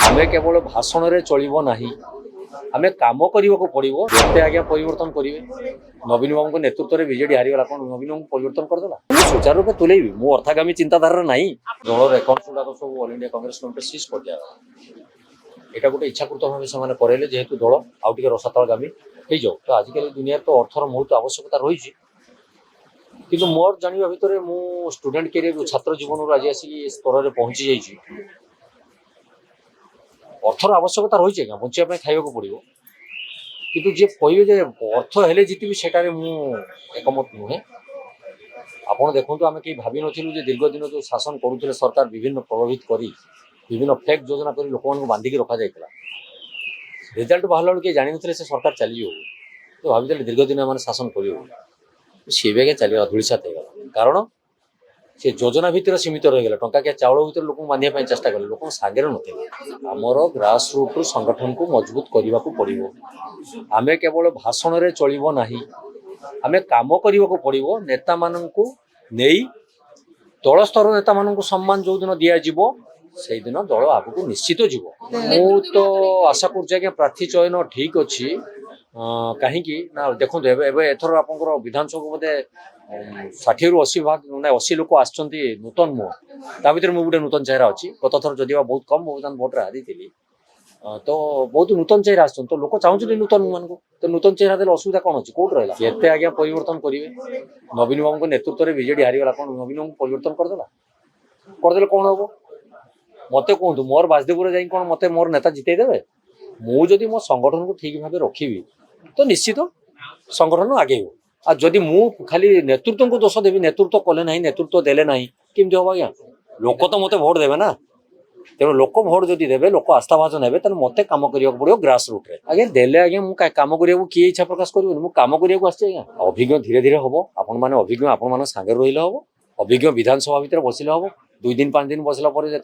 आमे केवल भाषण रे चलिबो नाही आमे काम करने को पड़ो एते आज्ञा परिवर्तन करेंगे नवीन बाबू नेतृत्व में बीजेडी हारीगला कौन नवीन बाबू परिवर्तन करदेला सुचारू रूपे तुलेबी मु अर्थागामी चिंताधारा ना दलर एकाउंट गुड़ाक सब all India Congress committee seize कर दिया यहाँ गोटे इच्छाकृत भाव से करेले जेहेतु दल आउ टे रसातलगामी हो जाऊ तो आजिकल दुनिया तो अर्थर बहुत आवश्यकता रही कि मोर जाना भितर मु स्टूडेंट कैरियर छात्र जीवन आज आसिक स्तर में पहुंची जाइए अर्थर आवश्यकता रही है बचापी खाइबा पड़ो किंतु जे कहे अर्थ हेले जीतबी सेटारे मु एकमत नुहे आपड़ देखु आम कहीं भाव नु दीर्घ दिन जो शासन करुले सरकार विभिन्न प्रभावित कर विभिन्न फेक योजना कर लोक बांधिक रखा जाता रिजल्ट बाहर किए जान नी से सरकार चली तो भाई दीर्घ दिन मैंने शासन कर सी भी चल धूलिसात हो कारण से योजना भितर सीमित रहीगला टंका क्या चाउल भितर लोक बांधे चेष्टा कले लोक सागर ना आमर ग्रास रूट संगठन को मजबूत करने को पड़ो आमे केवल भाषण रे चलिबो नाही आमे काम करने को पड़ो नेता माननकु नेई दल स्तर नेता माननकु सम्मान जो दिन दिया जिवो से दिन दल आगु निश्चित जीवो मु तो आशा कर प्रार्थी चयन ठीक अच्छी कहीं ना देखो एथर आप विधानसभा बोधे 60 ରୁ 80 भाग ना 80 लोक आसछंती नूतन मुह ता भीतर मु गोटे नूतन चेहरा अच्छी गत थर जदि बहुत कम बहुदान भोट रे हारी थी तो बहुत नूतन चेहरा आस तो लोक चाहूँ नूतन मान को तो नूतन चेहरा देले असुविधा कौन अच्छी कौट रहा एते आज्ञा परिवर्तन करेंगे नवीन बाबू नेतृत्व में बीजेडी हारीगला कौन नवीन बाबू परिवर्तन करदेला कौन हम मत कहतु मोर बासदेपुर जाए कौन मत मोर नेता जितेदेवे मुझे मो संगठन को ठीक भाव रखी तो निश्चित संगठन आगे आ जदि मु खाली नेतृत्व को दोष देवी नेतृत्व कले ना नेतृत्व देले ना केमती हम आज्ञा लोक तो मत भोट देवे ना तेणु लोक भोट जदि देवे लोक आस्थाभाजन ने मत कम करने पड़ो ग्रास रूट रे आगे देले आज्ञा मुझे कम करने किए इच्छा प्रकाश करेंगे मुझे कम करने आज्ञा अभिज्ञ धीरे धीरे हम आपण मैंने अभिज्ञ आपण सागर रही हम अभिज्ञ विधानसभा भितर बसिले हम 2 दिन 5 दिन बसला जो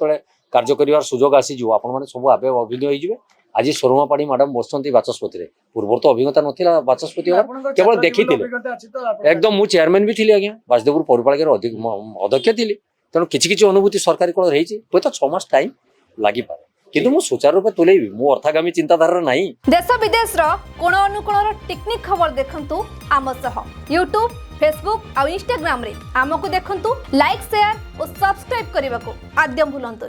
कार्य कर सुजोग आसीज आपण सब आवे अभिज्ञ हो आज सोरमा पाड़ी मैडम बसती बाचस्पति पूर्व तो अभिज्ञता नाला बाचस्पति केवल देखी एकदम मु चेयरमैन भी थी आज्ञा बासदेपुर पौरपालिकार अध्यक्ष थी तेणु किसी अनुभूति सरकारी कौन रही हूँ तो 6 मास टाइम लगी पारे किंतु मु सुचारू रूपे तुलेबी मु अर्थागामी चिंताधारा ना देश विदेश कोण अनुकोण टेक्निक खबर देखंतु आम सह यूट्यूब फेसबुक और इंस्टाग्राम रे आमको देखंतु लाइक शेयर और सब्सक्राइब करने को आद्यम भूलंतुनि।